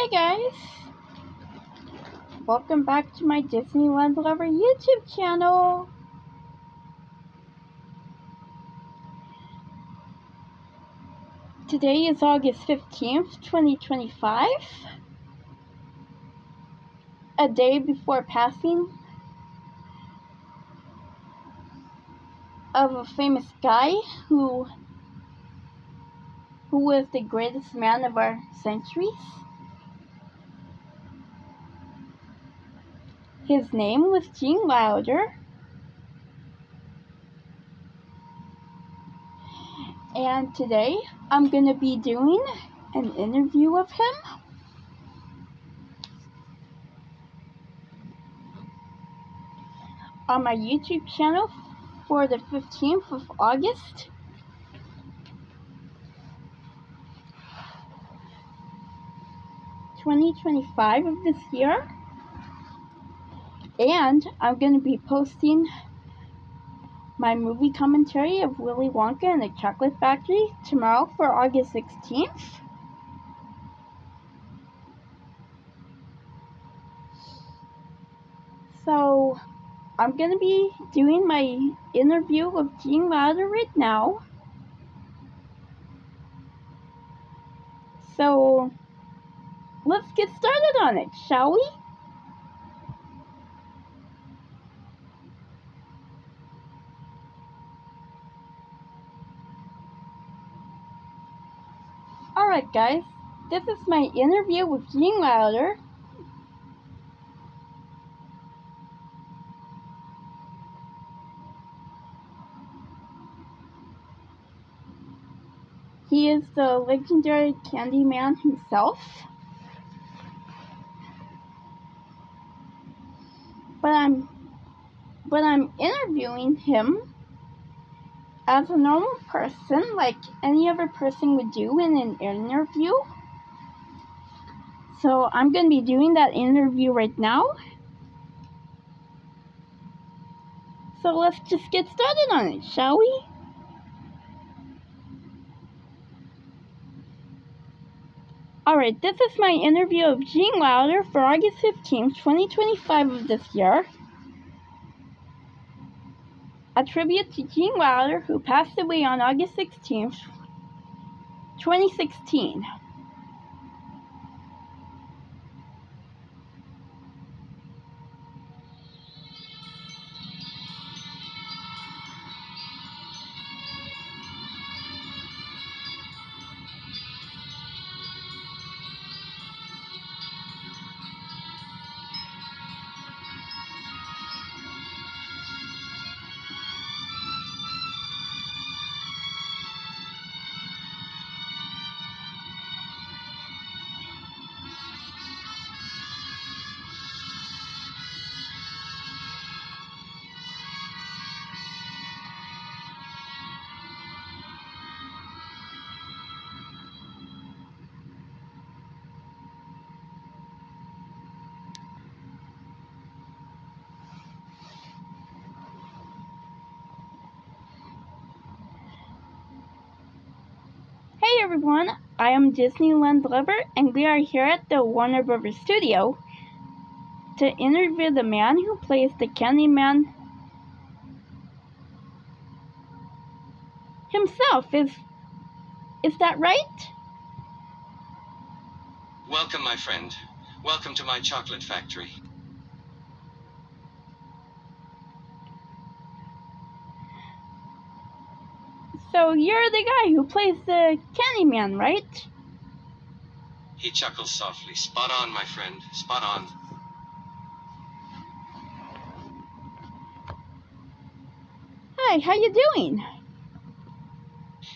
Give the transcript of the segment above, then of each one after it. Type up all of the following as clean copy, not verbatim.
Hey guys, welcome back to my Disneyland Lover YouTube channel. Today is August 15th, 2025, a day before passing of a famous guy who was the greatest man of our centuries. His name was Gene Wilder, and today I'm going to be doing an interview of him. On my YouTube channel for the 15th of August. (2025) of this year, and I'm going to be posting my movie commentary of Willy Wonka and the Chocolate Factory tomorrow for August 16th. So I'm going to be doing my interview with Gene Wilder right now. So let's get started on it, shall we? Alright guys, this is my interview with Gene Wilder. He is the legendary Candyman himself. But I'm interviewing him as a normal person, like any other person would do in an interview. So I'm going to be doing that interview right now. So let's just get started on it, shall we? Alright, this is my interview of Gene Wilder for August 15th, 2025 of this year. A tribute to Gene Wilder, who passed away on August 16th, 2016. Hey everyone, I am Disneyland Lover, and we are here at the Warner Brothers studio to interview the man who plays the Candyman himself. Is that right? Welcome, my friend. Welcome to my chocolate factory. So you're the guy who plays the Candyman, right? He chuckles softly. Spot on, my friend. Spot on. Hi, how you doing?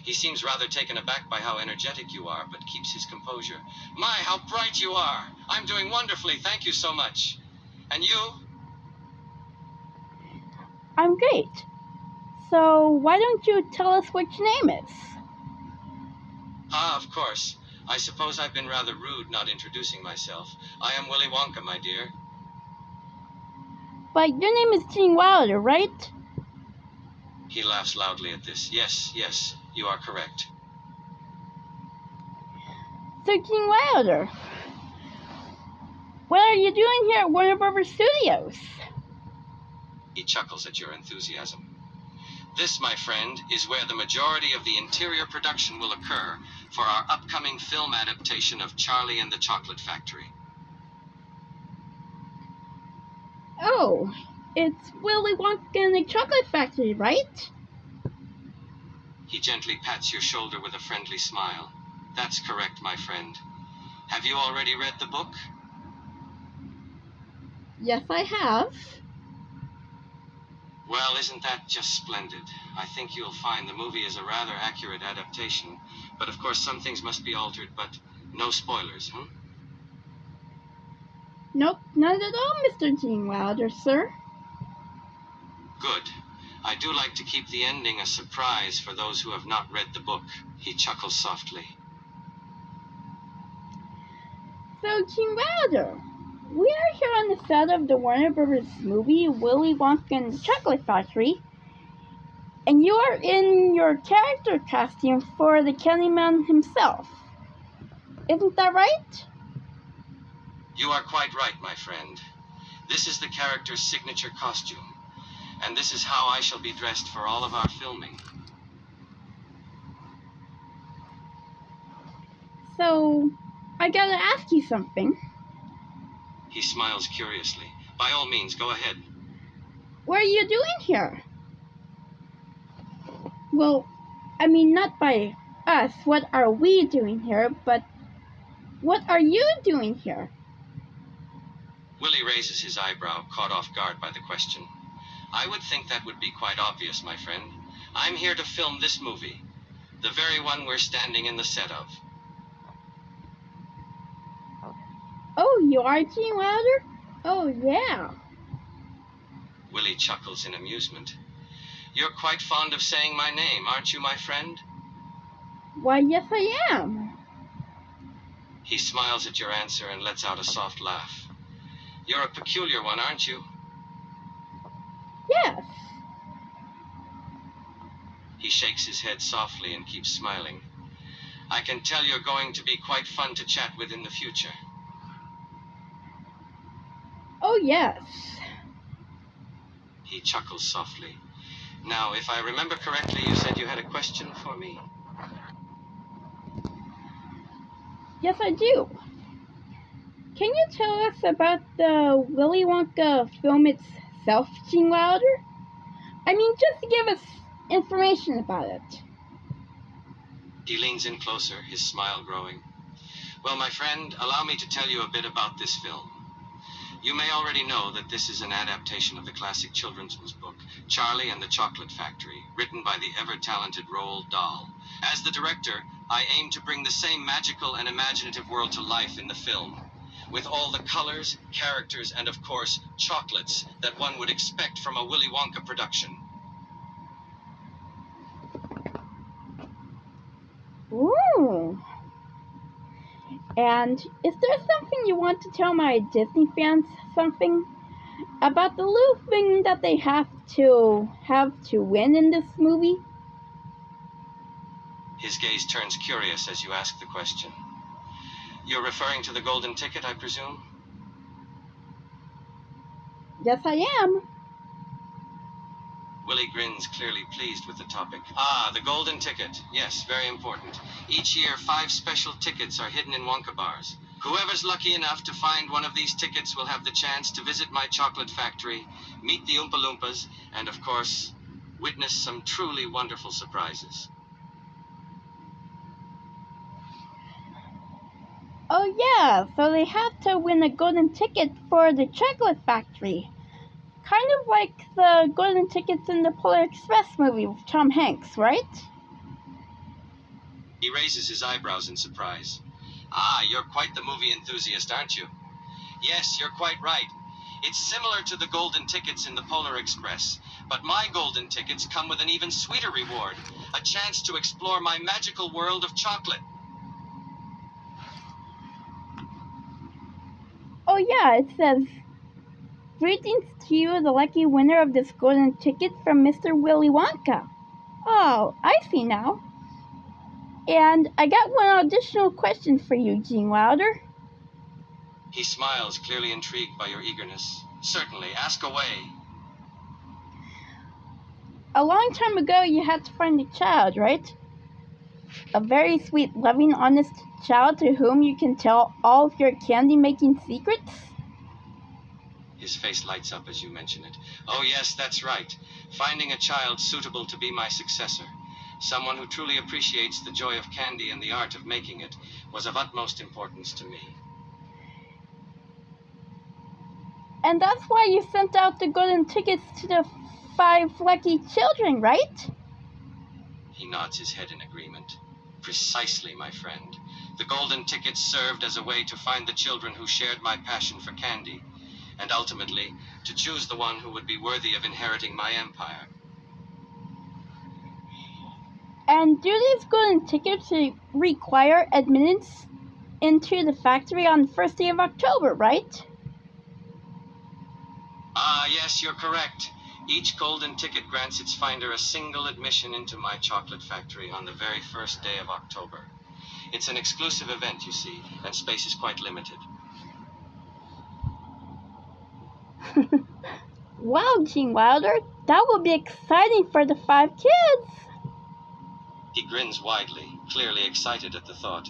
He seems rather taken aback by how energetic you are, but keeps his composure. My, how bright you are! I'm doing wonderfully, thank you so much. And you? I'm great. So why don't you tell us what your name is? Ah, of course. I suppose I've been rather rude not introducing myself. I am Willy Wonka, my dear. But your name is Gene Wilder, right? He laughs loudly at this. Yes, you are correct. So Gene Wilder, What are you doing here at Warner Brothers Studios? He chuckles at your enthusiasm. This, my friend, is where the majority of the interior production will occur for our upcoming film adaptation of Charlie and the Chocolate Factory. Oh, it's Willy Wonka and the Chocolate Factory, right? He gently pats your shoulder with a friendly smile. That's correct, my friend. Have you already read the book? Yes, I have. Well, isn't that just splendid? I think you'll find the movie is a rather accurate adaptation, but of course some things must be altered, but no spoilers, huh? Nope, not at all, Mr. Gene Wilder, sir. Good. I do like to keep the ending a surprise for those who have not read the book. He chuckles softly. So, Gene Wilder, we are here on the set of the Warner Brothers movie Willy Wonka and the Chocolate Factory, and you are in your character costume for the Candyman himself. Isn't that right? You are quite right, my friend. This is the character's signature costume, and this is how I shall be dressed for all of our filming. So, I gotta ask you something. He smiles curiously. By all means, go ahead. What are you doing here? Well, I mean, not by us, what are we doing here, but what are you doing here? Willie raises his eyebrow, caught off guard by the question. I would think that would be quite obvious, my friend. I'm here to film this movie, the very one we're standing in the set of. Oh, you are Gene Wilder? Oh, yeah. Willie chuckles in amusement. You're quite fond of saying my name, aren't you, my friend? Why, yes, I am. He smiles at your answer and lets out a soft laugh. You're a peculiar one, aren't you? Yes. He shakes his head softly and keeps smiling. I can tell you're going to be quite fun to chat with in the future. Oh, yes. He chuckles softly. Now, if I remember correctly, you said you had a question for me? Yes, I do. Can you tell us about the Willy Wonka film itself, Gene Wilder? I mean, just to give us information about it. He leans in closer, his smile growing. Well, my friend, allow me to tell you a bit about this film. You may already know that this is an adaptation of the classic children's book, Charlie and the Chocolate Factory, written by the ever-talented Roald Dahl. As the director, I aim to bring the same magical and imaginative world to life in the film, with all the colors, characters, and of course, chocolates that one would expect from a Willy Wonka production. Ooh. And is there something you want to tell my Disney fans something about the little thing that they have to win in this movie? His gaze turns curious as you ask the question. You're referring to the golden ticket, I presume? Yes, I am. Willie grins, clearly pleased with the topic. Ah, the golden ticket. Yes, very important. Each year, 5 special tickets are hidden in Wonka bars. Whoever's lucky enough to find one of these tickets will have the chance to visit my chocolate factory, meet the Oompa Loompas, and of course, witness some truly wonderful surprises. Oh yeah, so they have to win a golden ticket for the chocolate factory. Kind of like the golden tickets in the Polar Express movie with Tom Hanks, right? He raises his eyebrows in surprise. Ah, you're quite the movie enthusiast, aren't you? Yes, you're quite right. It's similar to the golden tickets in the Polar Express, but my golden tickets come with an even sweeter reward, a chance to explore my magical world of chocolate. Oh yeah, it says, "Greetings to you, the lucky winner of this golden ticket from Mr. Willy Wonka." Oh, I see now. And I got one additional question for you, Gene Wilder. He smiles, clearly intrigued by your eagerness. Certainly, ask away. A long time ago, you had to find a child, right? A very sweet, loving, honest child to whom you can tell all of your candy-making secrets? His face lights up as you mention it. Oh yes, that's right. Finding a child suitable to be my successor, someone who truly appreciates the joy of candy and the art of making it, was of utmost importance to me. And that's why you sent out the golden tickets to the 5 lucky children, right? He nods his head in agreement. Precisely, my friend. The golden tickets served as a way to find the children who shared my passion for candy, and ultimately to choose the one who would be worthy of inheriting my empire. And do these golden tickets require admittance into the factory on the first day of October, right? Ah, yes, you're correct. Each golden ticket grants its finder a single admission into my chocolate factory on the very first day of October. It's an exclusive event, you see, and space is quite limited. Wow, Gene Wilder, that will be exciting for the 5 kids. He grins widely, clearly excited at the thought.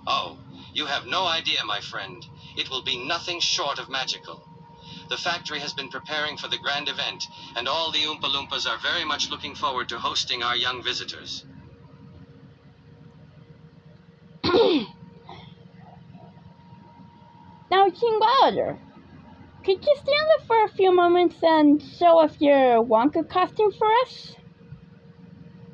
Oh, you have no idea, my friend. It will be nothing short of magical. The factory has been preparing for the grand event, and all the Oompa Loompas are very much looking forward to hosting our young visitors. Now, Gene Wilder, could you stand up for a few moments and show off your Wonka costume for us?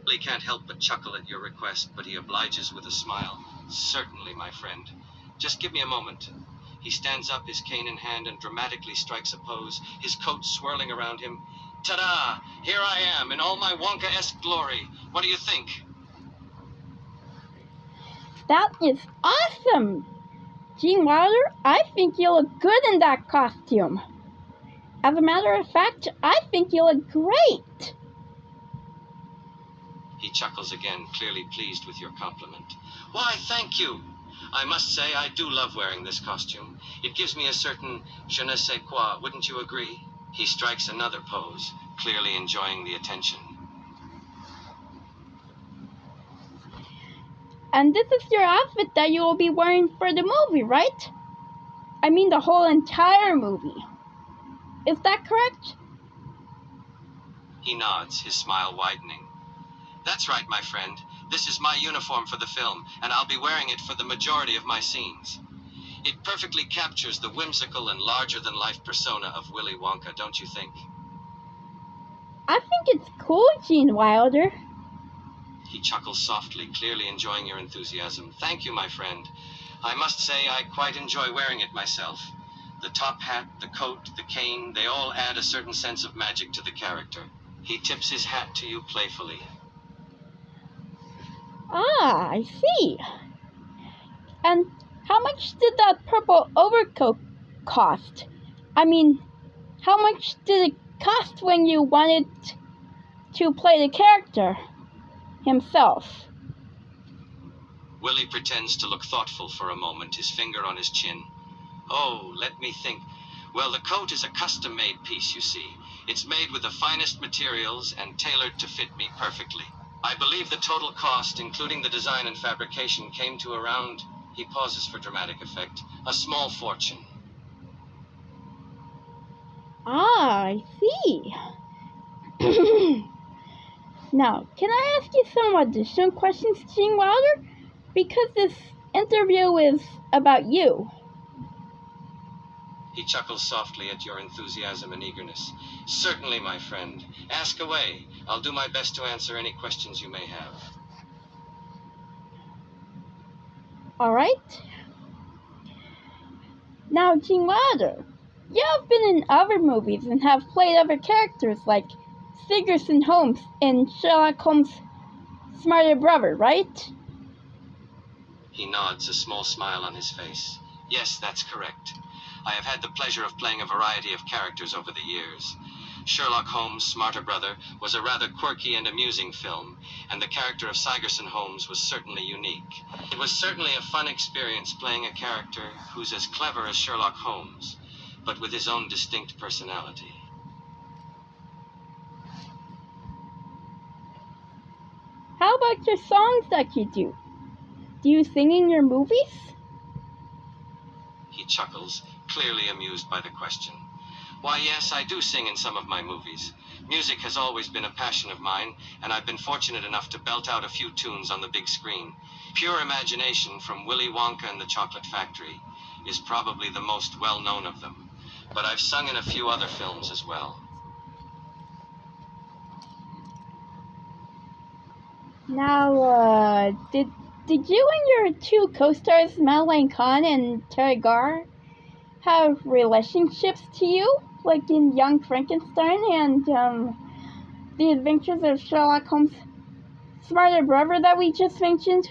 Willy can't help but chuckle at your request, but he obliges with a smile. Certainly, my friend. Just give me a moment. He stands up, his cane in hand, and dramatically strikes a pose, his coat swirling around him. Ta-da! Here I am, in all my Wonka-esque glory. What do you think? That is awesome! Gene Wilder, I think you look good in that costume. As a matter of fact, I think you look great. He chuckles again, clearly pleased with your compliment. Why, thank you. I must say I do love wearing this costume. It gives me a certain je ne sais quoi, wouldn't you agree? He strikes another pose, clearly enjoying the attention. And this is your outfit that you will be wearing for the movie, right? I mean the whole entire movie. Is that correct? He nods, his smile widening. That's right, my friend. This is my uniform for the film, and I'll be wearing it for the majority of my scenes. It perfectly captures the whimsical and larger-than-life persona of Willy Wonka, don't you think? I think it's cool, Gene Wilder. He chuckles softly, clearly enjoying your enthusiasm. Thank you, my friend. I must say I quite enjoy wearing it myself. The top hat, the coat, the cane, they all add a certain sense of magic to the character. He tips his hat to you playfully. Ah, I see. And how much did that purple overcoat cost? I mean, how much did it cost when you wanted to play the character himself? Willy pretends to look thoughtful for a moment, his finger on his chin. Oh, let me think. Well, the coat is a custom-made piece, you see. It's made with the finest materials and tailored to fit me perfectly. I believe the total cost, including the design and fabrication, came to around, he pauses for dramatic effect, a small fortune. Ah, I see. Now, can I ask you some additional questions, Gene Wilder? Because this interview is about you. He chuckles softly at your enthusiasm and eagerness. Certainly, my friend. Ask away. I'll do my best to answer any questions you may have. All right. Now, Gene Wilder, you have been in other movies and have played other characters like Stiggers and Holmes in Sherlock Holmes' smarter brother, right? He nods, a small smile on his face. Yes, that's correct. I have had the pleasure of playing a variety of characters over the years. Sherlock Holmes' smarter brother was a rather quirky and amusing film, and the character of Sigerson Holmes was certainly unique. It was certainly a fun experience playing a character who's as clever as Sherlock Holmes, but with his own distinct personality. How about your songs that you do? Do you sing in your movies? He chuckles, clearly amused by the question. Why, yes, I do sing in some of my movies. Music has always been a passion of mine, and I've been fortunate enough to belt out a few tunes on the big screen. Pure Imagination from Willy Wonka and the Chocolate Factory is probably the most well-known of them, but I've sung in a few other films as well. Now, did you and your two co-stars, Madeline Kahn and Terry Garr, have relationships to you, like in Young Frankenstein and The Adventures of Sherlock Holmes' smarter brother that we just mentioned?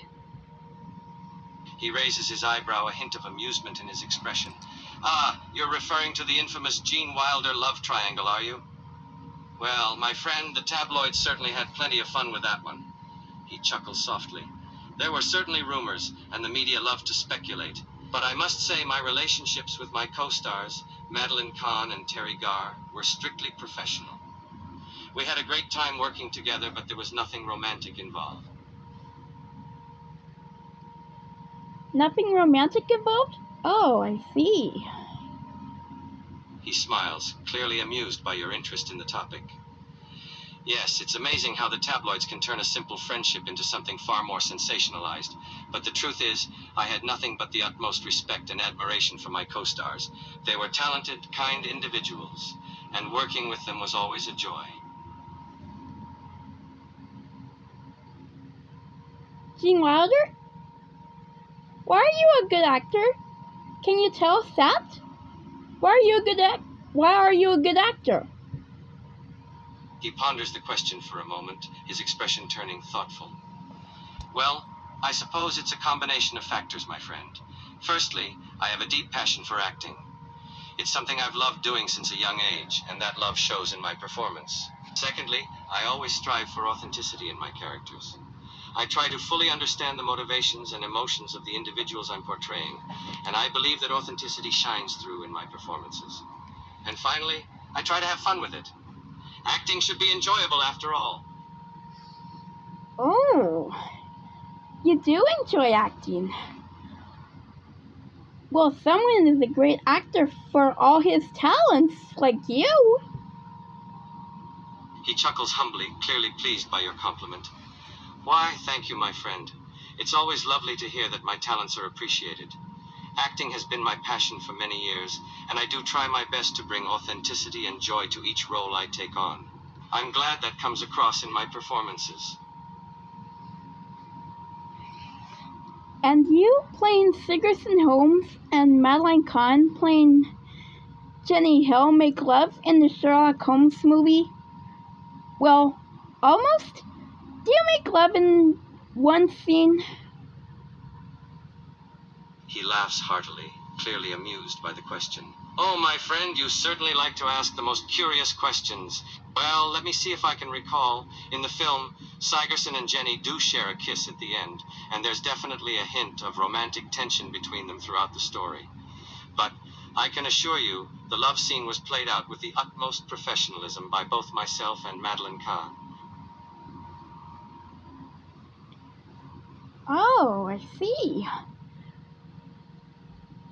He raises his eyebrow, a hint of amusement in his expression. Ah, you're referring to the infamous Gene Wilder love triangle, are you? Well, my friend, the tabloids certainly had plenty of fun with that one. He chuckles softly. There were certainly rumors, and the media loved to speculate. But I must say my relationships with my co-stars, Madeline Kahn and Terry Garr, were strictly professional. We had a great time working together, but there was nothing romantic involved. Nothing romantic involved? Oh, I see. He smiles, clearly amused by your interest in the topic. Yes, it's amazing how the tabloids can turn a simple friendship into something far more sensationalized. But the truth is, I had nothing but the utmost respect and admiration for my co-stars. They were talented, kind individuals, and working with them was always a joy. Gene Wilder? Why are you a good actor? Can you tell us that? Why are you a good actor? He ponders the question for a moment, his expression turning thoughtful. Well, I suppose it's a combination of factors, my friend. Firstly, I have a deep passion for acting. It's something I've loved doing since a young age, and that love shows in my performance. Secondly, I always strive for authenticity in my characters. I try to fully understand the motivations and emotions of the individuals I'm portraying, and I believe that authenticity shines through in my performances. And finally, I try to have fun with it. Acting should be enjoyable after all. Oh, you do enjoy acting. Well, someone is a great actor for all his talents, like you. He chuckles humbly, clearly pleased by your compliment. Why, thank you, my friend. It's always lovely to hear that my talents are appreciated. Acting has been my passion for many years, and I do try my best to bring authenticity and joy to each role I take on. I'm glad that comes across in my performances. And you playing Sigerson Holmes and Madeline Kahn playing Jenny Hill make love in the Sherlock Holmes movie? Well, almost. Do you make love in one scene? He laughs heartily, clearly amused by the question. Oh, my friend, you certainly like to ask the most curious questions. Well, let me see if I can recall. In the film, Sigerson and Jenny do share a kiss at the end, and there's definitely a hint of romantic tension between them throughout the story. But I can assure you, the love scene was played out with the utmost professionalism by both myself and Madeline Kahn. Oh, I see.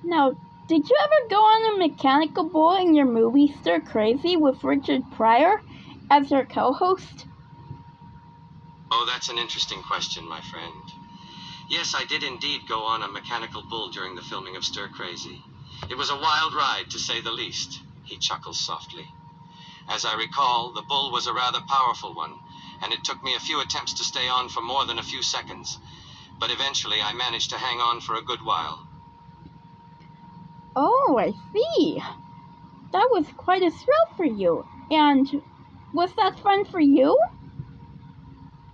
Now, did you ever go on a mechanical bull in your movie Stir Crazy with Richard Pryor as your co-host? Oh, that's an interesting question, my friend. Yes, I did indeed go on a mechanical bull during the filming of Stir Crazy. It was a wild ride, to say the least. He chuckles softly. As I recall, the bull was a rather powerful one, and it took me a few attempts to stay on for more than a few seconds. But eventually I managed to hang on for a good while. Oh, I see. That was quite a thrill for you. And was that fun for you?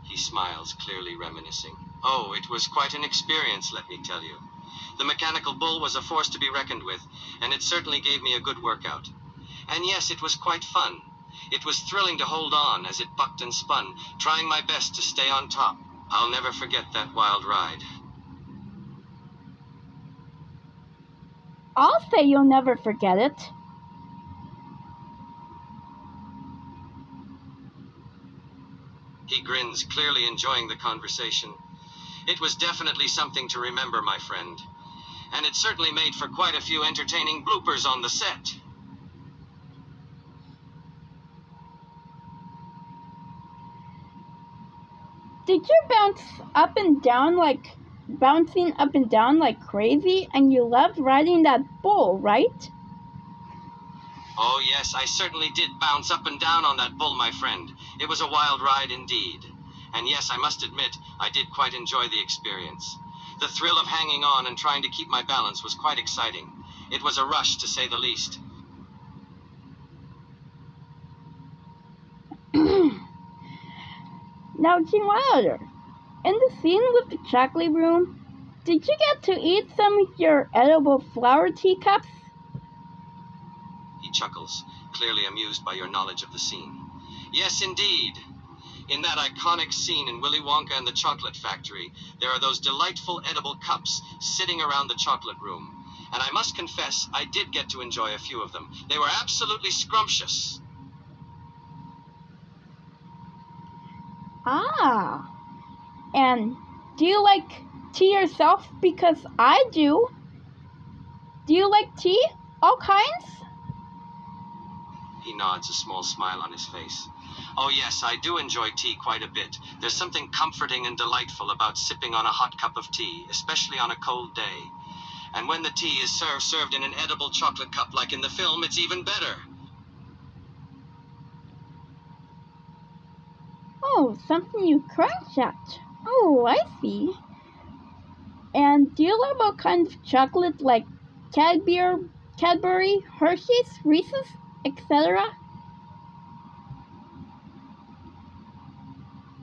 He smiles, clearly reminiscing. Oh, it was quite an experience, let me tell you. The mechanical bull was a force to be reckoned with, and it certainly gave me a good workout. And yes, it was quite fun. It was thrilling to hold on as it bucked and spun, trying my best to stay on top. I'll never forget that wild ride. I'll say you'll never forget it. He grins, clearly enjoying the conversation. It was definitely something to remember, my friend. And it certainly made for quite a few entertaining bloopers on the set. Did you bouncing up and down like crazy, and you loved riding that bull, right? Oh yes, I certainly did bounce up and down on that bull, my friend. It was a wild ride indeed. And yes, I must admit, I did quite enjoy the experience. The thrill of hanging on and trying to keep my balance was quite exciting. It was a rush, to say the least. Now, Gene Wilder, in the scene with the chocolate room, did you get to eat some of your edible flower teacups? He chuckles, clearly amused by your knowledge of the scene. Yes, indeed. In that iconic scene in Willy Wonka and the Chocolate Factory, there are those delightful edible cups sitting around the chocolate room. And I must confess, I did get to enjoy a few of them. They were absolutely scrumptious. Ah, and do you like tea yourself? Because I do. Do you like tea? All kinds? He nods, a small smile on his face. Oh yes, I do enjoy tea quite a bit. There's something comforting and delightful about sipping on a hot cup of tea, especially on a cold day. And when the tea is served in an edible chocolate cup like in the film, it's even better. Oh, something you crunch at. Oh, I see. And do you love all kinds of chocolate like Cadbury, Hershey's, Reese's, etc.?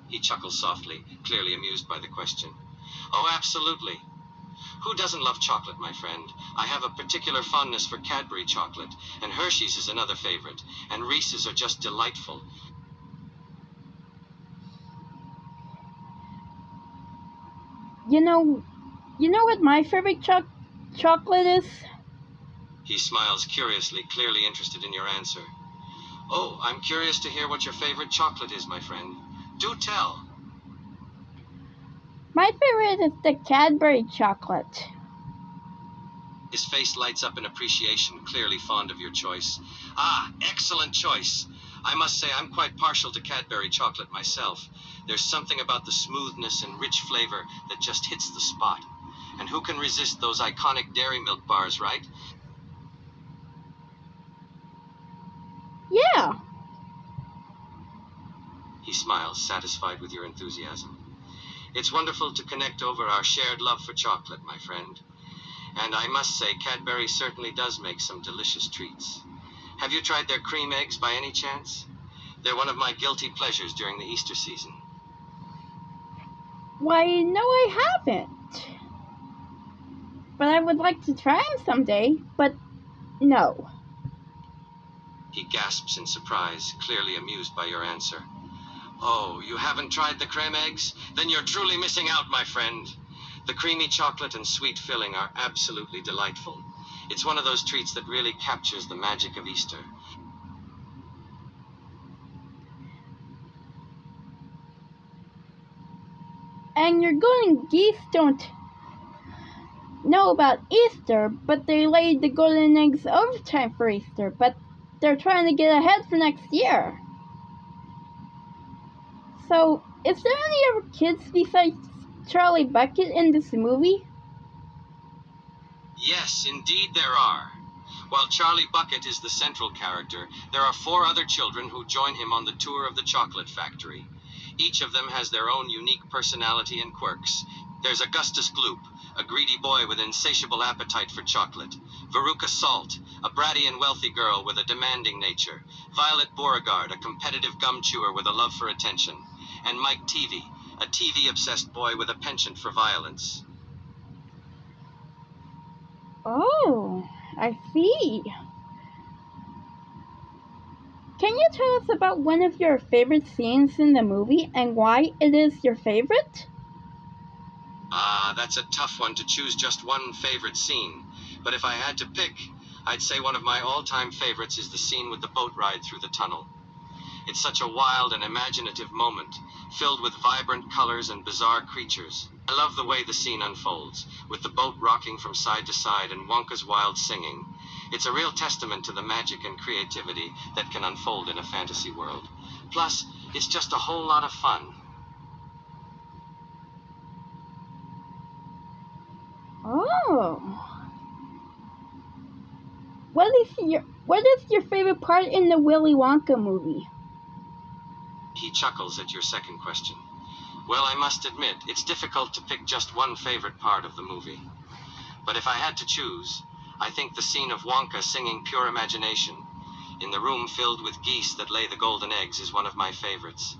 He chuckles softly, clearly amused by the question. Oh, absolutely. Who doesn't love chocolate, my friend? I have a particular fondness for Cadbury chocolate, and Hershey's is another favorite, and Reese's are just delightful. You know what my favorite chocolate is? He smiles curiously, clearly interested in your answer. Oh, I'm curious to hear what your favorite chocolate is, my friend. Do tell. My favorite is the Cadbury chocolate. His face lights up in appreciation, clearly fond of your choice. Ah, excellent choice. I must say I'm quite partial to Cadbury chocolate myself. There's something about the smoothness and rich flavor that just hits the spot. And who can resist those iconic dairy milk bars, right? Yeah. He smiles, satisfied with your enthusiasm. It's wonderful to connect over our shared love for chocolate, my friend. And I must say, Cadbury certainly does make some delicious treats. Have you tried their cream eggs by any chance? They're one of my guilty pleasures during the Easter season. Why, no, I haven't. But I would like to try them someday, but no. He gasps in surprise, clearly amused by your answer. Oh, you haven't tried the creme eggs? Then you're truly missing out, my friend. The creamy chocolate and sweet filling are absolutely delightful. It's one of those treats that really captures the magic of Easter. And your golden geese don't know about Easter, but they laid the golden eggs overtime for Easter, but they're trying to get ahead for next year. So, is there any other kids besides Charlie Bucket in this movie? Yes, indeed there are. While Charlie Bucket is the central character, there are 4 other children who join him on the tour of the chocolate factory. Each of them has their own unique personality and quirks. There's Augustus Gloop, a greedy boy with insatiable appetite for chocolate. Veruca Salt, a bratty and wealthy girl with a demanding nature. Violet Beauregard, a competitive gum chewer with a love for attention. And Mike Teavee, a TV-obsessed boy with a penchant for violence. Oh, I see. Can you tell us about one of your favorite scenes in the movie and why it is your favorite? That's a tough one to choose just one favorite scene. But if I had to pick, I'd say one of my all-time favorites is the scene with the boat ride through the tunnel. It's such a wild and imaginative moment, filled with vibrant colors and bizarre creatures. I love the way the scene unfolds, with the boat rocking from side to side and Wonka's wild singing. It's a real testament to the magic and creativity that can unfold in a fantasy world. Plus, it's just a whole lot of fun. Oh. What is your favorite part in the Willy Wonka movie? He chuckles at your second question. Well, I must admit, it's difficult to pick just one favorite part of the movie. But if I had to choose, I think the scene of Wonka singing Pure Imagination in the room filled with geese that lay the golden eggs is one of my favorites.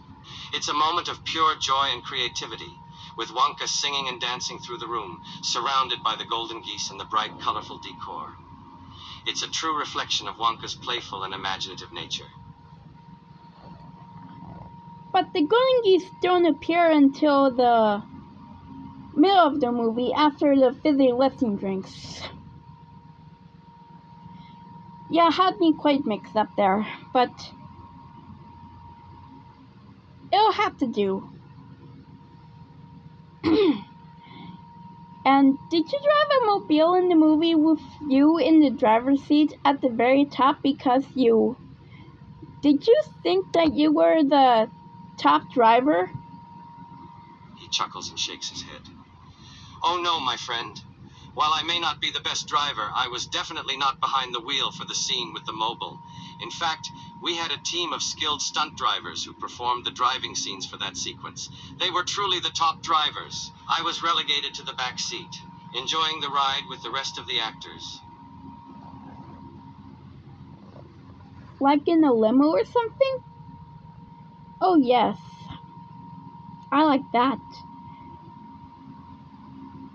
It's a moment of pure joy and creativity, with Wonka singing and dancing through the room, surrounded by the golden geese and the bright, colorful decor. It's a true reflection of Wonka's playful and imaginative nature. But the golden geese don't appear until the middle of the movie after the fizzy lifting drinks. Yeah, had me quite mixed up there, but it'll have to do. And did you drive a mobile in the movie with you in the driver's seat at the very top because did you think that you were the top driver? He chuckles and shakes his head. Oh no, my friend. While I may not be the best driver, I was definitely not behind the wheel for the scene with the mobile. In fact, we had a team of skilled stunt drivers who performed the driving scenes for that sequence. They were truly the top drivers. I was relegated to the back seat, enjoying the ride with the rest of the actors. Like in a limo or something? Oh yes, I like that.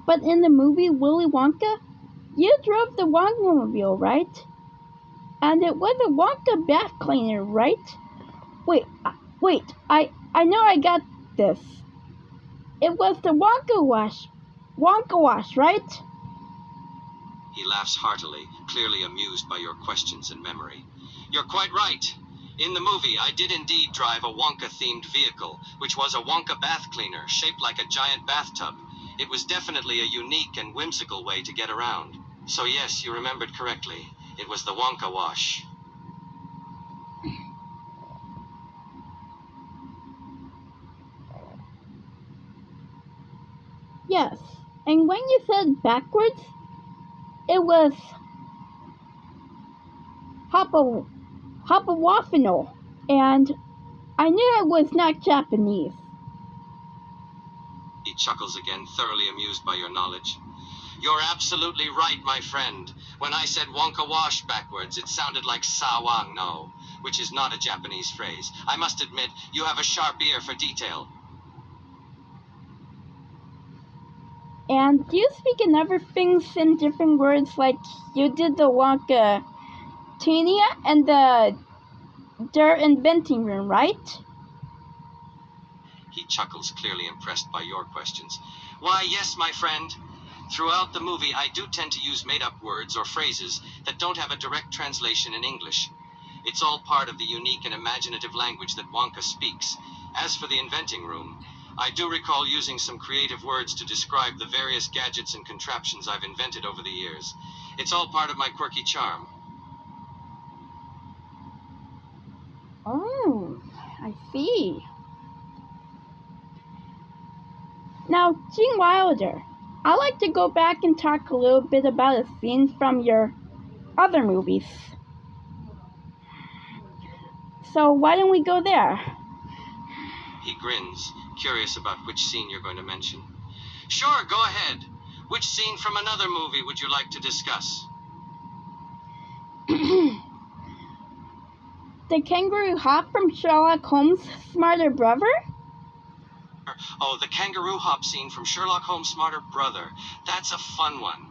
But in the movie Willy Wonka, you drove the Wonka-mobile, right? And it was a Wonka bath cleaner, right? Wait, I know I got this. It was the Wonka wash, right? He laughs heartily, clearly amused by your questions and memory. You're quite right. In the movie, I did indeed drive a Wonka-themed vehicle, which was a Wonka bath cleaner shaped like a giant bathtub. It was definitely a unique and whimsical way to get around. So yes, you remembered correctly. It was the Wonka wash. Yes, and when you said backwards, it was Hopawafino, and I knew it was not Japanese. He chuckles again, thoroughly amused by your knowledge. You're absolutely right, my friend. When I said Wonka wash backwards, it sounded like Sawang no, which is not a Japanese phrase. I must admit, you have a sharp ear for detail. And do you speak in other things in different words like you did the Wonka Tania and their inventing room, right? He chuckles, clearly impressed by your questions. Why, yes, my friend. Throughout the movie, I do tend to use made-up words or phrases that don't have a direct translation in English. It's all part of the unique and imaginative language that Wonka speaks. As for the inventing room, I do recall using some creative words to describe the various gadgets and contraptions I've invented over the years. It's all part of my quirky charm. Oh, I see. Now, Gene Wilder, I'd like to go back and talk a little bit about a scene from your other movies. So why don't we go there? He grins, curious about which scene you're going to mention. Sure, go ahead. Which scene from another movie would you like to discuss? The kangaroo hop from Sherlock Holmes' Smarter Brother? Oh, the kangaroo hop scene from Sherlock Holmes' Smarter Brother. That's a fun one.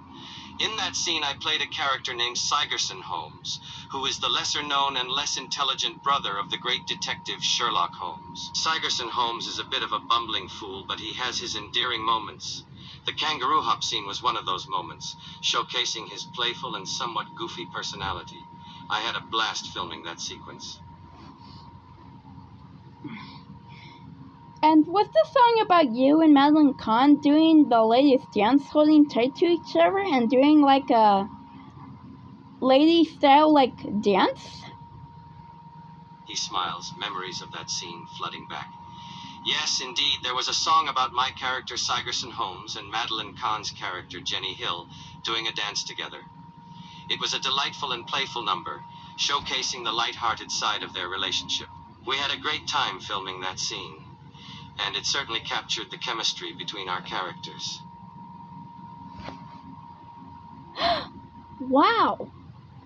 In that scene, I played a character named Sigerson Holmes, who is the lesser-known and less intelligent brother of the great detective Sherlock Holmes. Sigerson Holmes is a bit of a bumbling fool, but he has his endearing moments. The kangaroo hop scene was one of those moments, showcasing his playful and somewhat goofy personality. I had a blast filming that sequence. And was the song about you and Madeline Kahn doing the ladies' dance, holding tight to each other and doing like a lady style like dance? He smiles, memories of that scene flooding back. Yes, indeed, there was a song about my character Sigerson Holmes and Madeline Kahn's character Jenny Hill doing a dance together. It was a delightful and playful number, showcasing the light-hearted side of their relationship. We had a great time filming that scene, and it certainly captured the chemistry between our characters. Wow!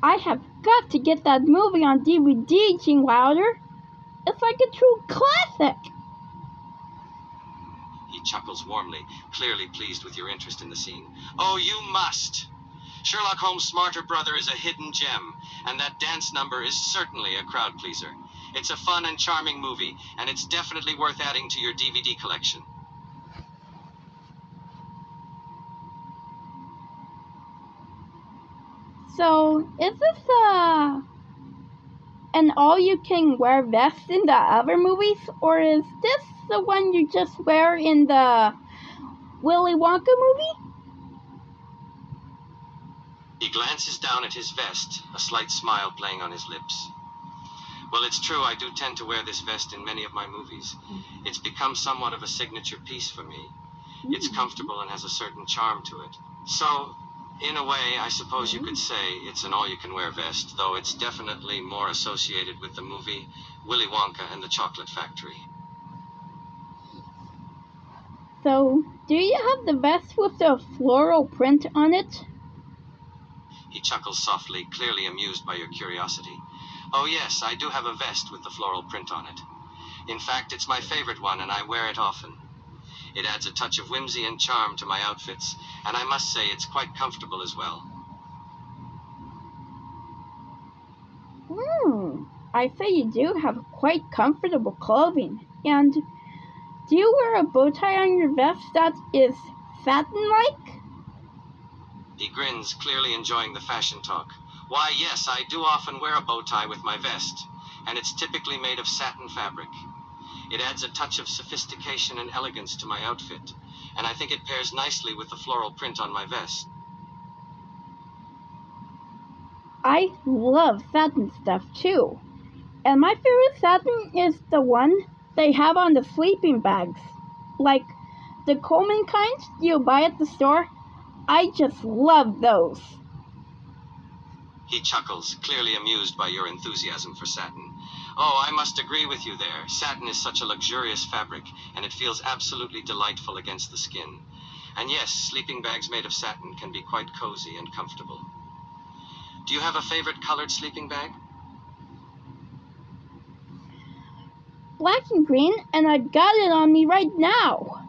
I have got to get that movie on DVD, Gene Wilder. It's like a true classic. He chuckles warmly, clearly pleased with your interest in the scene. Oh, you must! Sherlock Holmes' smarter brother is a hidden gem, and that dance number is certainly a crowd pleaser. It's a fun and charming movie, and it's definitely worth adding to your DVD collection. So, is this an all-you-can-wear vest in the other movies, or is this the one you just wear in the Willy Wonka movie? He glances down at his vest, a slight smile playing on his lips. Well, it's true, I do tend to wear this vest in many of my movies. It's become somewhat of a signature piece for me. It's comfortable and has a certain charm to it. So, in a way, I suppose you could say it's an all-you-can-wear vest, though it's definitely more associated with the movie Willy Wonka and the Chocolate Factory. So, do you have the vest with the floral print on it? He chuckles softly, clearly amused by your curiosity. Oh yes, I do have a vest with the floral print on it. In fact, it's my favorite one, and I wear it often. It adds a touch of whimsy and charm to my outfits, and I must say it's quite comfortable as well. I say you do have quite comfortable clothing. And do you wear a bow tie on your vest that is satin-like? He grins, clearly enjoying the fashion talk. Why, yes, I do often wear a bow tie with my vest, and it's typically made of satin fabric. It adds a touch of sophistication and elegance to my outfit, and I think it pairs nicely with the floral print on my vest. I love satin stuff too. And my favorite satin is the one they have on the sleeping bags. Like the Coleman kinds you buy at the store. I just love those. He chuckles, clearly amused by your enthusiasm for satin. Oh, I must agree with you there. Satin is such a luxurious fabric, and it feels absolutely delightful against the skin. And yes, sleeping bags made of satin can be quite cozy and comfortable. Do you have a favorite colored sleeping bag? Black and green, and I've got it on me right now.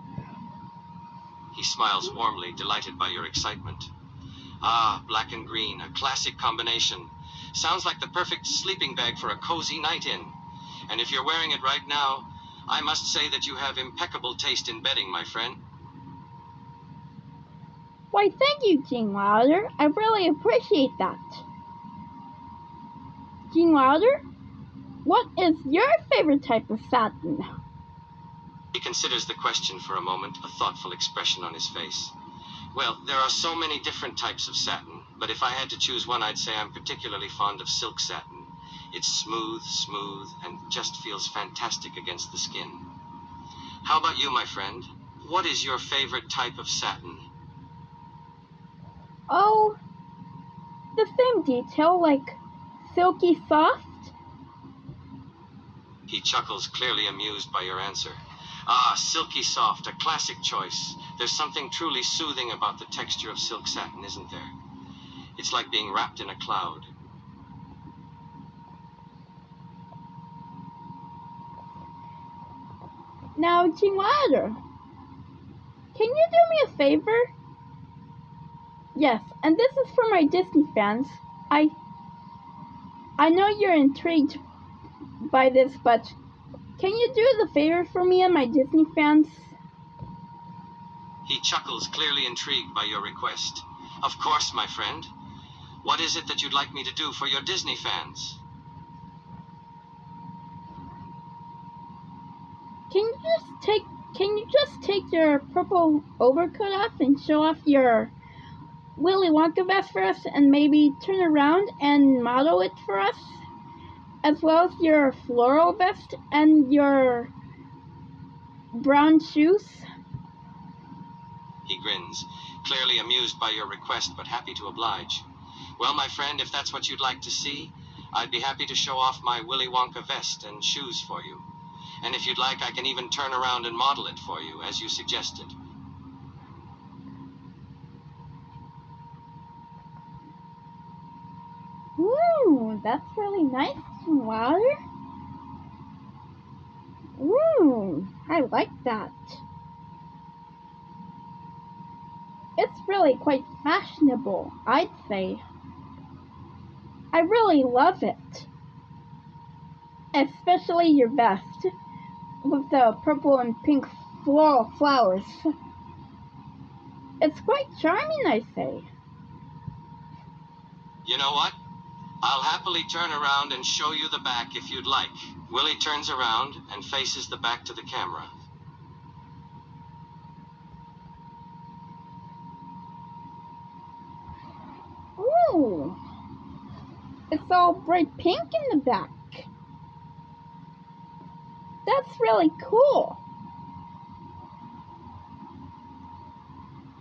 He smiles warmly, delighted by your excitement. Ah, black and green, a classic combination. Sounds like the perfect sleeping bag for a cozy night in. And if you're wearing it right now, I must say that you have impeccable taste in bedding, my friend. Why, thank you, Gene Wilder. I really appreciate that. Gene Wilder, what is your favorite type of satin? He considers the question for a moment, a thoughtful expression on his face. Well, there are so many different types of satin, but if I had to choose one, I'd say I'm particularly fond of silk satin. It's smooth, and just feels fantastic against the skin. How about you, my friend? What is your favorite type of satin? Oh, the same detail, like silky soft. He chuckles, clearly amused by your answer. Ah, silky soft, a classic choice. There's something truly soothing about the texture of silk satin, isn't there? It's like being wrapped in a cloud. Now, Gene Wilder, can you do me a favor? Yes, and this is for my Disney fans. I I know you're intrigued by this, but can you do the favor for me and my Disney fans? He chuckles, clearly intrigued by your request. Of course, my friend. What is it that you'd like me to do for your Disney fans? Can you just take your purple overcoat off and show off your Willy Wonka vest for us and maybe turn around and model it for us? As well as your floral vest and your brown shoes? He grins, clearly amused by your request but happy to oblige. Well, my friend, if that's what you'd like to see, I'd be happy to show off my Willy Wonka vest and shoes for you. And if you'd like, I can even turn around and model it for you, as you suggested. Ooh, that's really nice, Wilder. Ooh, I like that. It's really quite fashionable, I'd say. I really love it. Especially your vest with the purple and pink floral flowers. It's quite charming, I say. You know what? I'll happily turn around and show you the back if you'd like. Willy turns around and faces the back to the camera. Ooh, it's all bright pink in the back. That's really cool.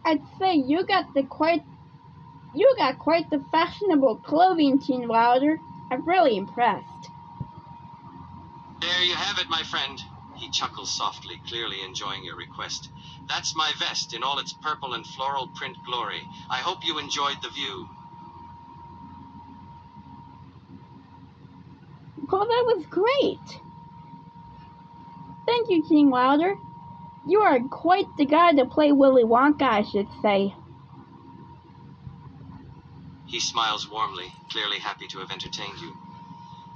I'd say you got quite the fashionable clothing, Teen Wilder. I'm really impressed. There you have it, my friend. He chuckles softly, clearly enjoying your request. That's my vest in all its purple and floral print glory. I hope you enjoyed the view. Well, that was great. Thank you, King Wilder. You are quite the guy to play Willy Wonka, I should say. He smiles warmly, clearly happy to have entertained you.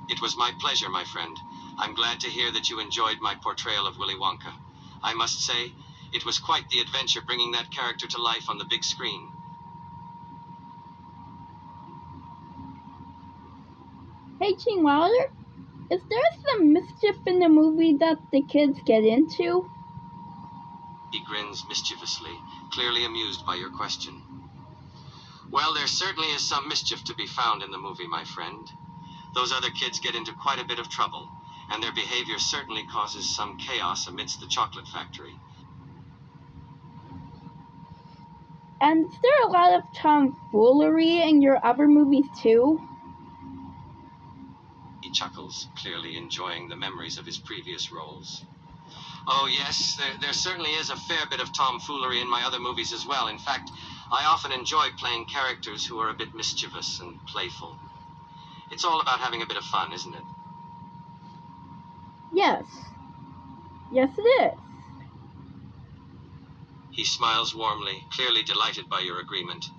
It was my pleasure, my friend. I'm glad to hear that you enjoyed my portrayal of Willy Wonka. I must say, it was quite the adventure bringing that character to life on the big screen. Hey, King Wilder, is there some mischief in the movie that the kids get into? He grins mischievously, clearly amused by your question. Well, there certainly is some mischief to be found in the movie, my friend. Those other kids get into quite a bit of trouble, and their behavior certainly causes some chaos amidst the chocolate factory. And is there a lot of tomfoolery in your other movies too? He chuckles, clearly enjoying the memories of his previous roles. Oh yes, there certainly is a fair bit of tomfoolery in my other movies as well. In fact, I often enjoy playing characters who are a bit mischievous and playful. It's all about having a bit of fun, isn't it? Yes. Yes, it is. He smiles warmly, clearly delighted by your agreement.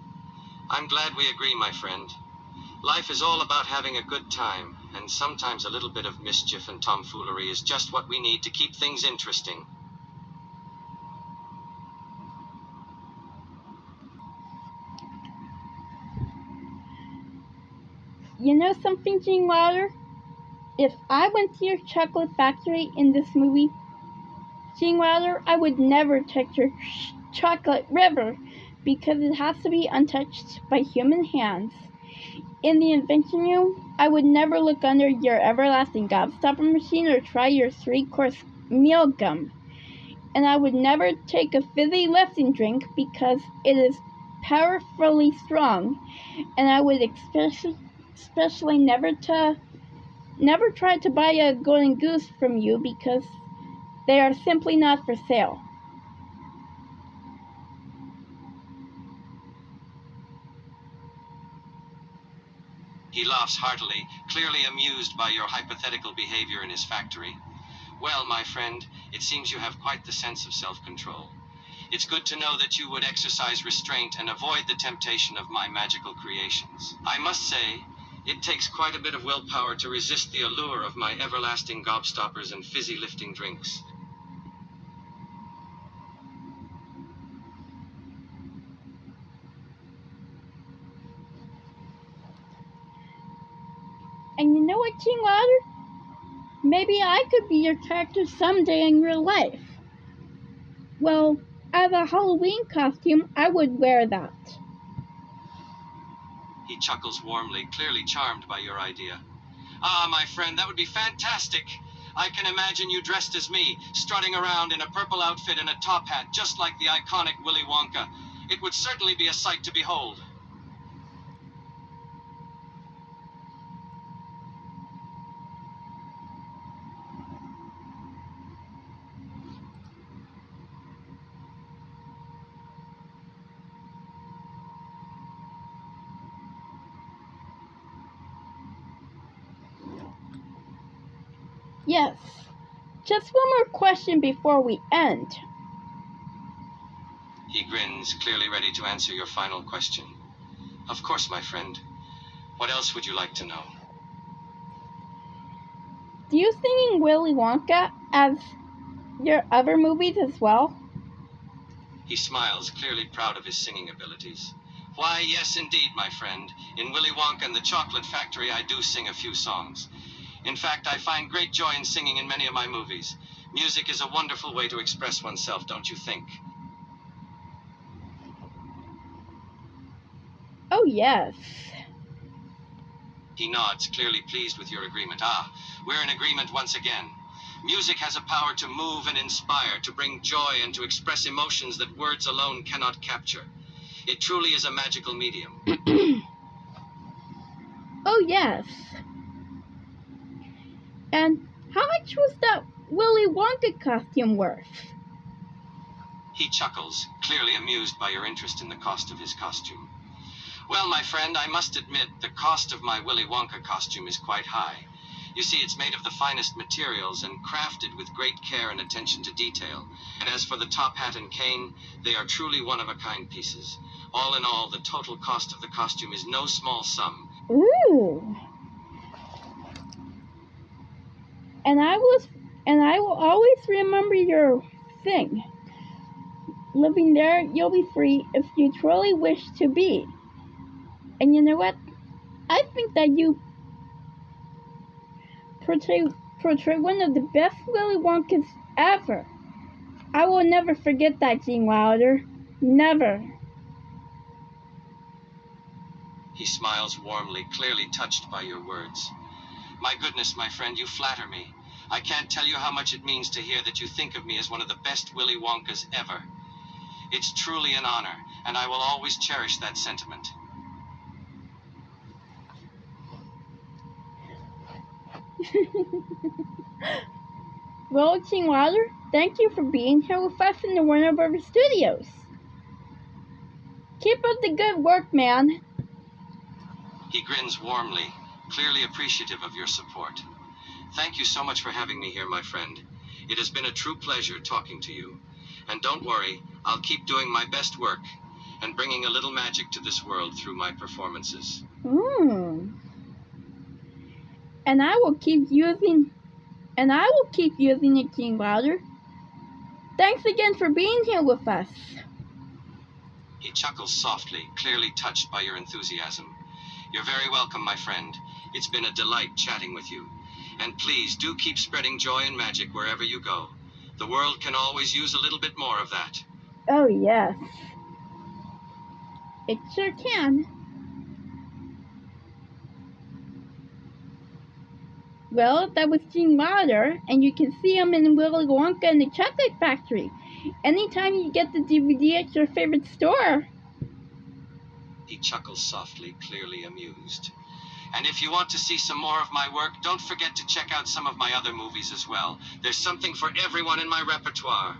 I'm glad we agree, my friend. Life is all about having a good time, and sometimes a little bit of mischief and tomfoolery is just what we need to keep things interesting. You know something, Gene Wilder? If I went to your chocolate factory in this movie, Gene Wilder, I would never touch your chocolate river because it has to be untouched by human hands. In the invention room, I would never look under your everlasting gobstopper machine or try your 3-course meal gum. And I would never take a fizzy lifting drink because it is powerfully strong. And I would especially never try to buy a golden goose from you because they are simply not for sale. He laughs heartily, clearly amused by your hypothetical behavior in his factory. Well, my friend, it seems you have quite the sense of self-control. It's good to know that you would exercise restraint and avoid the temptation of my magical creations. I must say, it takes quite a bit of willpower to resist the allure of my everlasting gobstoppers and fizzy-lifting drinks. And you know what, King Wilder? Maybe I could be your character someday in real life. Well, as a Halloween costume, I would wear that. He chuckles warmly, clearly charmed by your idea. Ah, my friend, that would be fantastic. I can imagine you dressed as me, strutting around in a purple outfit and a top hat, just like the iconic Willy Wonka. It would certainly be a sight to behold. Yes. Just one more question before we end. He grins, clearly ready to answer your final question. Of course, my friend. What else would you like to know? Do you sing in Willy Wonka as your other movies as well? He smiles, clearly proud of his singing abilities. Why, yes, indeed, my friend. In Willy Wonka and the Chocolate Factory, I do sing a few songs. In fact, I find great joy in singing in many of my movies. Music is a wonderful way to express oneself, don't you think? Oh, yes. He nods, clearly pleased with your agreement. Ah, we're in agreement once again. Music has a power to move and inspire, to bring joy and to express emotions that words alone cannot capture. It truly is a magical medium. Oh, yes. And how much was that Willy Wonka costume worth? He chuckles, clearly amused by your interest in the cost of his costume. Well, my friend, I must admit the cost of my Willy Wonka costume is quite high. You see, it's made of the finest materials and crafted with great care and attention to detail. And as for the top hat and cane, they are truly one-of-a-kind pieces. All in all, the total cost of the costume is no small sum. Ooh. And I will always remember your thing. Living there, you'll be free if you truly wish to be. And you know what? I think that you portray one of the best Willy Wonkas ever. I will never forget that, Gene Wilder. Never. He smiles warmly, clearly touched by your words. My goodness, my friend, you flatter me. I can't tell you how much it means to hear that you think of me as one of the best Willy Wonkas ever. It's truly an honor, and I will always cherish that sentiment. Well, Gene Wilder, thank you for being here with us in the Warner Brothers Studios. Keep up the good work, man. He grins warmly, clearly appreciative of your support. Thank you so much for having me here, my friend. It has been a true pleasure talking to you. And don't worry, I'll keep doing my best work and bringing a little magic to this world through my performances. And I will keep using it, Gene Wilder. Thanks again for being here with us. He chuckles softly, clearly touched by your enthusiasm. You're very welcome, my friend. It's been a delight chatting with you. And please do keep spreading joy and magic wherever you go. The world can always use a little bit more of that. Oh, yes. It sure can. Well, that was Gene Wilder, and you can see him in Willy Wonka and the Chocolate Factory. Anytime you get the DVD at your favorite store. He chuckles softly, clearly amused. And if you want to see some more of my work, don't forget to check out some of my other movies as well. There's something for everyone in my repertoire.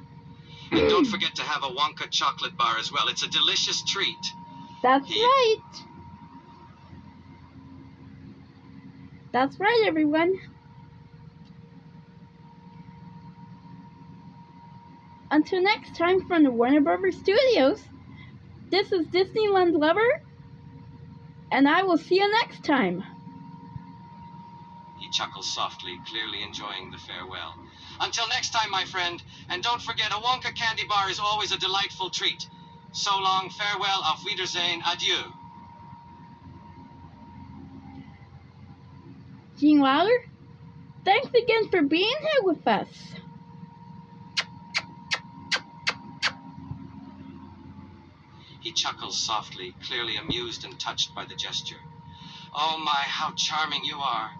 And don't forget to have a Wonka chocolate bar as well. It's a delicious treat. That's right. That's right, everyone. until next time from the Warner Brothers Studios, this is Disneyland Lover, and I will see you next time. He chuckles softly, clearly enjoying the farewell. Until next time, my friend, and don't forget, a Wonka candy bar is always a delightful treat. So long, farewell, auf Wiedersehen, adieu. Gene Wilder, thanks again for being here with us. He chuckles softly, clearly amused and touched by the gesture. Oh my, how charming you are.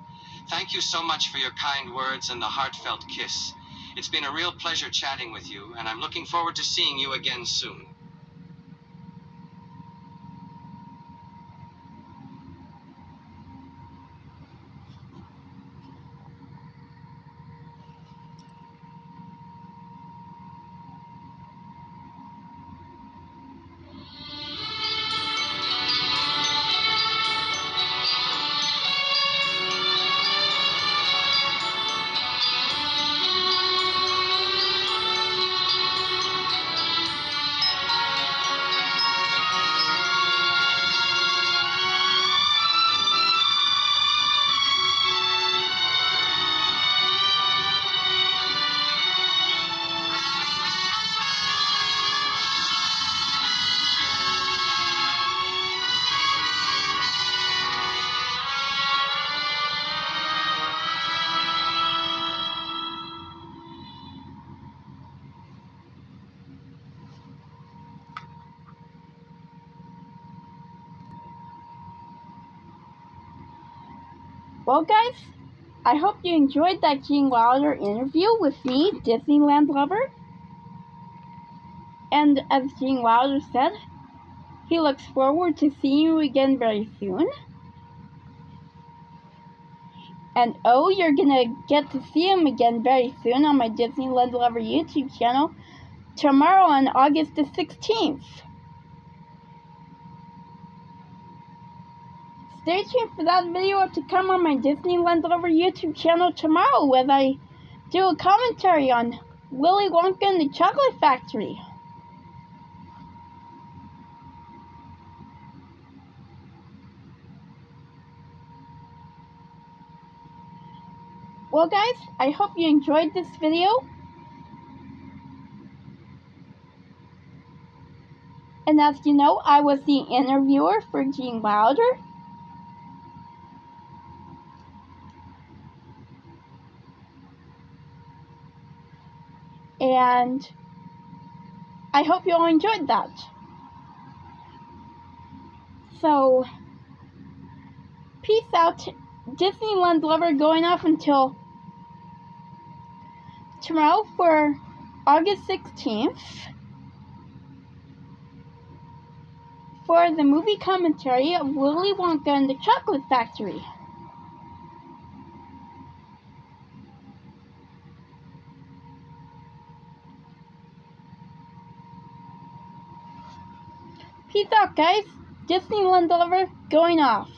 Thank you so much for your kind words and the heartfelt kiss. It's been a real pleasure chatting with you, and I'm looking forward to seeing you again soon. Well, guys, I hope you enjoyed that Gene Wilder interview with me, Disneyland Lover. And as Gene Wilder said, he looks forward to seeing you again very soon. And oh, you're gonna get to see him again very soon on my Disneyland Lover YouTube channel tomorrow on August the 16th. Stay tuned for that video to come on my Disneyland Lover YouTube channel tomorrow as I do a commentary on Willy Wonka and the Chocolate Factory. Well, guys, I hope you enjoyed this video. And as you know, I was the interviewer for Gene Wilder. And I hope you all enjoyed that. So, peace out. Disneyland Lover going off until tomorrow for August 16th for the movie commentary of Willy Wonka and the Chocolate Factory. Peace out, guys. Disneyland Lover going off.